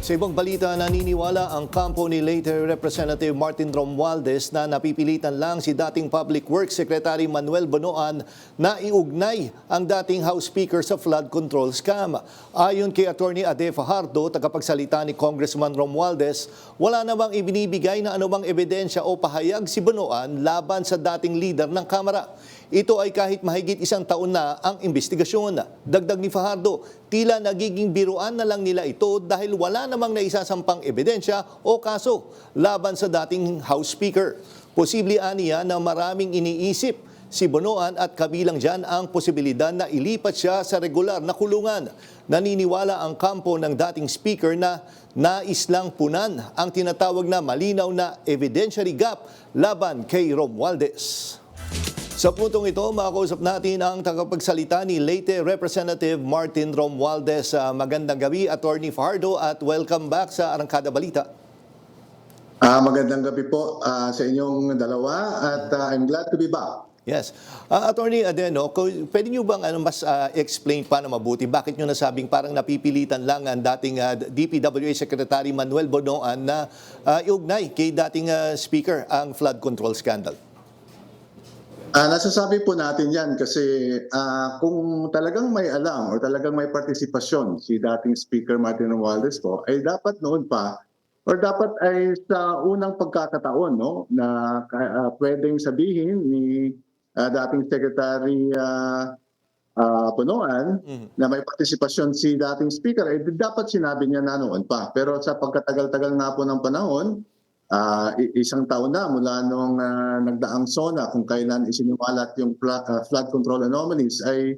Sa ibang balita, naniniwala ang kampo ni late Representative Martin Romualdez na napipilitan lang si dating Public Works Secretary Manuel Bonoan na iugnay ang dating House Speaker sa flood control scam. Ayon kay Attorney Ade Fajardo, tagapagsalita ni Congressman Romualdez, wala namang ibinibigay na anumang ebidensya o pahayag si Bonoan laban sa dating leader ng Kamara. Ito ay kahit mahigit isang taon na ang investigasyon. Dagdag ni Fajardo, tila nagiging biruan na lang nila ito dahil wala namang naisasampang ebidensya o kaso laban sa dating House Speaker. Posible aniya na maraming iniisip si Bonoan at kabilang dyan ang posibilidad na ilipat siya sa regular na kulungan. Naniniwala ang kampo ng dating Speaker na nais lang punan ang tinatawag na malinaw na evidentiary gap laban kay Romualdez. Sa puntong ito, makausap natin ang tagapagsalita ni late Representative Martin Romualdez. Magandang gabi, Attorney Fajardo, at welcome back sa Arangkada Balita. Magandang gabi po sa inyong dalawa at I'm glad to be back. Yes. Attorney Adeno, pwede niyo bang mas explain pa na mabuti bakit niyo nasabing parang napipilitan lang ang dating DPWH Secretary Manuel Bonoan na iugnay kay dating Speaker ang flood control scandal? Nasasabi po natin yan kasi kung talagang may alam o talagang may partisipasyon si dating Speaker Martin Romualdez po, ay dapat noon pa or dapat ay sa unang pagkakataon na pwedeng sabihin ni dating Secretary Bonoan na may partisipasyon si dating Speaker, ay dapat sinabi niya na noon pa. Pero sa pagkatagal-tagal nga po ng panahon, isang taon na mula nung nagdaang SONA kung kailan isiniwalat yung flood control anomalies ay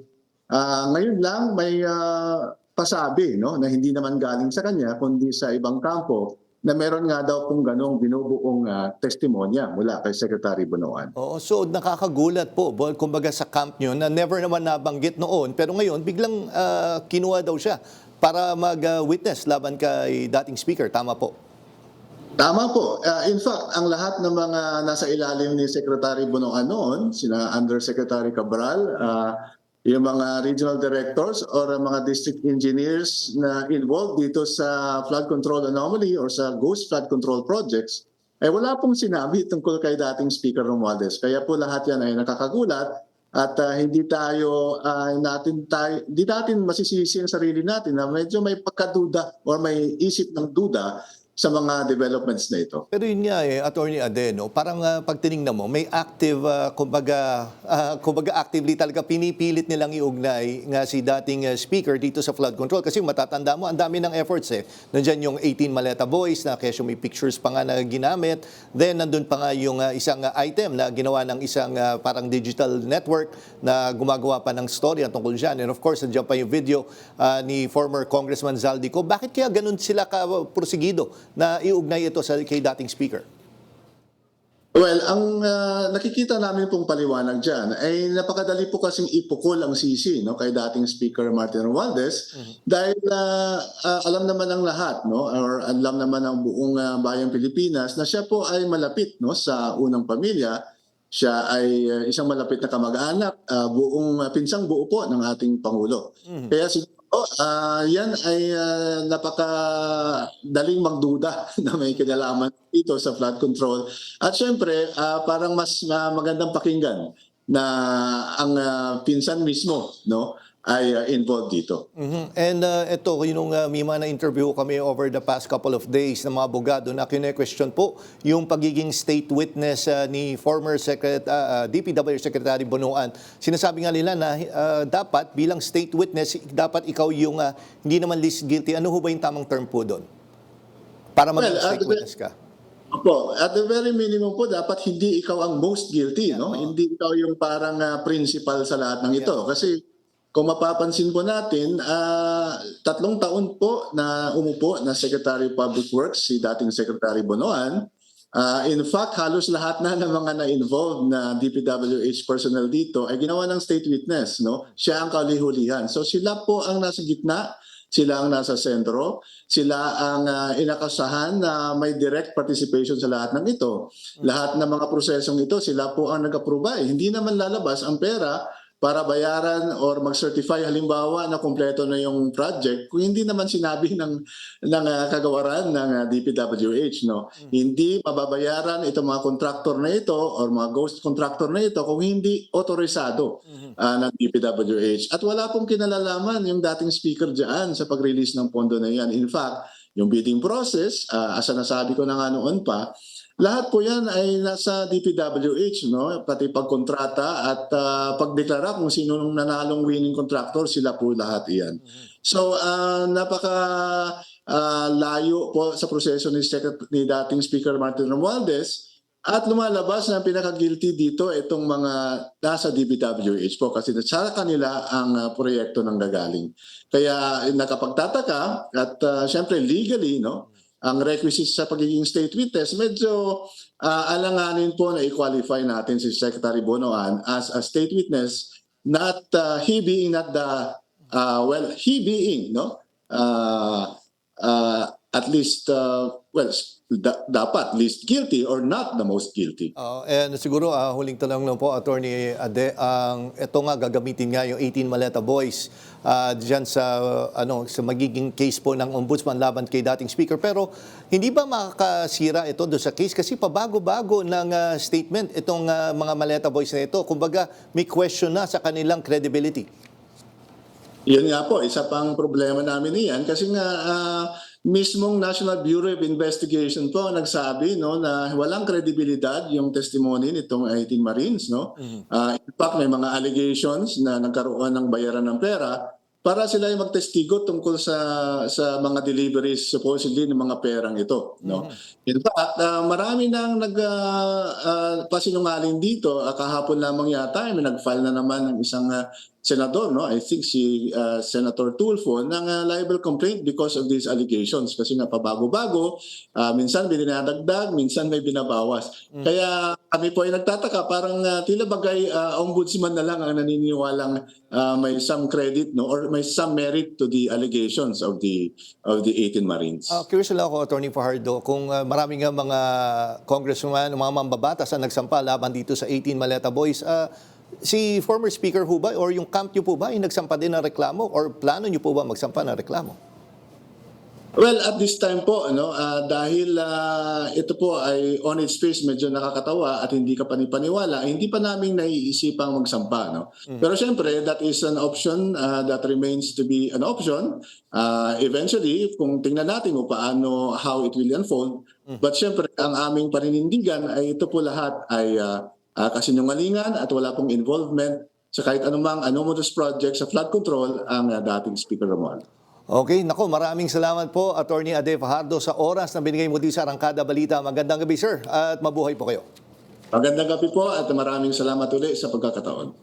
ngayon lang may pasabi na hindi naman galing sa kanya kundi sa ibang kampo na meron nga daw kung ganong binubuong testimonya mula kay Secretary Bonoan. Oo, so nakakagulat po, kumbaga sa camp nyo na never naman nabanggit noon pero ngayon biglang kinuha daw siya para mag-witness laban kay dating Speaker. Tama po? Tama po. In fact, ang lahat ng mga nasa ilalim ni Secretary Bonoan noon, sina Undersecretary Cabral, yung mga regional directors or mga district engineers na involved dito sa flood control anomaly or sa ghost flood control projects, ay wala pong sinabi tungkol kay dating Speaker Romualdez. Kaya po lahat yan ay nakakagulat at hindi natin masisisi ang sarili natin na medyo may pagkaduda or may isip ng duda sa mga developments na ito. Pero yun nga Attorney Adeno, parang pag tinignan mo, may active, kumbaga actively talaga pinipilit nilang iugnay nga si dating Speaker dito sa flood control. Kasi matatanda mo, ang dami ng efforts Nandyan yung 18 Maleta Boys na kesyo may pictures pa nga na ginamit. Then nandun pa nga yung isang item na ginawa ng isang parang digital network na gumagawa pa ng story tungkol dyan. And of course, nandiyan pa yung video ni former Congressman Zaldico. Bakit kaya ganun sila ka-prosigido na iugnay ito kay dating Speaker? Well, ang nakikita namin pong paliwanag dyan ay napakadali po kasing ipukol ang sisi kay dating Speaker Martin Romualdez dahil alam naman ng lahat or alam naman ng buong bayang Pilipinas na siya po ay malapit sa unang pamilya. Siya ay isang malapit na kamag-anak, pinsang buo po ng ating Pangulo. Kaya yan ay napakadaling magduda na may kinalaman dito sa flood control. At syempre, parang mas magandang pakinggan na ang pinsan mismo ay involved dito. And ito, yung may mga na-interview kami over the past couple of days ng mga abogado na kine-question po yung pagiging state witness ni former DPW Secretary Bonoan. Sinasabi nga nila na dapat bilang state witness, dapat ikaw yung hindi naman least guilty. Ano ho ba yung tamang term po doon? Para maging state witness ka. Opo, at the very minimum po, dapat hindi ikaw ang most guilty. Hindi ikaw yung parang principal sa lahat ng ito. Kasi kung mapapansin po natin, 3 taon po na umupo na Secretary of Public Works, si dating Secretary Bonoan. In fact, halos lahat na ng mga na-involved na DPWH personnel dito ay ginawa ng state witness. Siya ang kalihulihan. So sila po ang nasa gitna, sila ang nasa sentro, sila ang inakasahan na may direct participation sa lahat ng ito. Lahat ng mga prosesong ito, sila po ang nag-approve. Hindi naman lalabas ang pera para bayaran or mag-certify halimbawa na kumpleto na yung project kung hindi naman sinabi ng kagawaran ng DPWH, no. Hindi mababayaran itong mga contractor na ito or mga ghost contractor na ito kung hindi otorisado ng DPWH. At wala pong kinalalaman yung dating speaker diyan sa pag-release ng pondo na yan. In fact, yung bidding process, as nasabi ko na nga noon pa, lahat po yan ay nasa DPWH, no? Pati pagkontrata at pagdeklara kung sino nung nanalong winning contractor, sila po lahat iyan. So napaka layo po sa proseso ni dating Speaker Martin Romualdez at lumalabas na pinaka-guilty dito itong mga nasa DPWH po kasi sa kanila ang proyekto ng gagaling. Kaya nakapagtataka at syempre legally, no? Ang requisite sa pagiging state witness, medyo alanganin po na i-qualify natin si Secretary Bonoan as a state witness, not he being not the, he being, no? At least, dapat least guilty or not the most guilty. And siguro, huling tanong lang po, Attorney Ade, ito nga gagamitin nga yung 18 Maleta Boys diyan sa magiging case po ng Ombudsman laban kay dating Speaker. Pero hindi ba makakasira ito doon sa case? Kasi pabago-bago ng statement itong mga Maleta Boys na ito. Kumbaga, may question na sa kanilang credibility. Yun nga po, isa pang problema namin iyan kasi nga mismong National Bureau of Investigation po nagsabi, no, na walang kredibilidad yung testimony nitong 18 Marines, no. In fact, may mga allegations na nagkaroon ng bayaran ng pera para sila ay magtestigo tungkol sa mga deliveries supposedly ng mga perang ito, no. In fact, marami nang pasinungaling dito. Kahapon lamang yata may nag-file na naman ng isang senador, no? I think si Senator Tulfo ng libel complaint because of these allegations kasi nga pabago-bago, minsan binadagdag, minsan may binabawas. Kaya kami po ay nagtataka, parang tila bagay ombudsman na lang ang naniniwalang may some credit, no, or may some merit to the allegations of the 18 Marines. Curious lang ako, Attorney Fajardo, kung marami nga mga congressman, mga mambabatas na nagsampa laban dito sa 18 Maleta Boys, si former Speaker ho ba or yung camp nyo po ba ay nagsampa din ng reklamo or plano nyo po ba magsampa ng reklamo? Well, at this time po, ano, dahil ito po ay on its face medyo nakakatawa at hindi ka panipaniwala, hindi pa namin naiisipang magsampa, no? Pero siyempre, that is an option that remains to be an option. Eventually, kung tingnan natin kung paano, how it will unfold. But siyempre, ang aming paninindigan ay ito po lahat ay kasinungalingan at wala pong involvement sa kahit anumang anomalous project sa flood control ang dating Speaker Romualdez. Okay, nako, maraming salamat po, Attorney Ade Fajardo, sa oras na binigay mo dito sa Arangkada Balita. Magandang gabi, sir, at mabuhay po kayo. Magandang gabi po at maraming salamat ulit sa pagkakataon.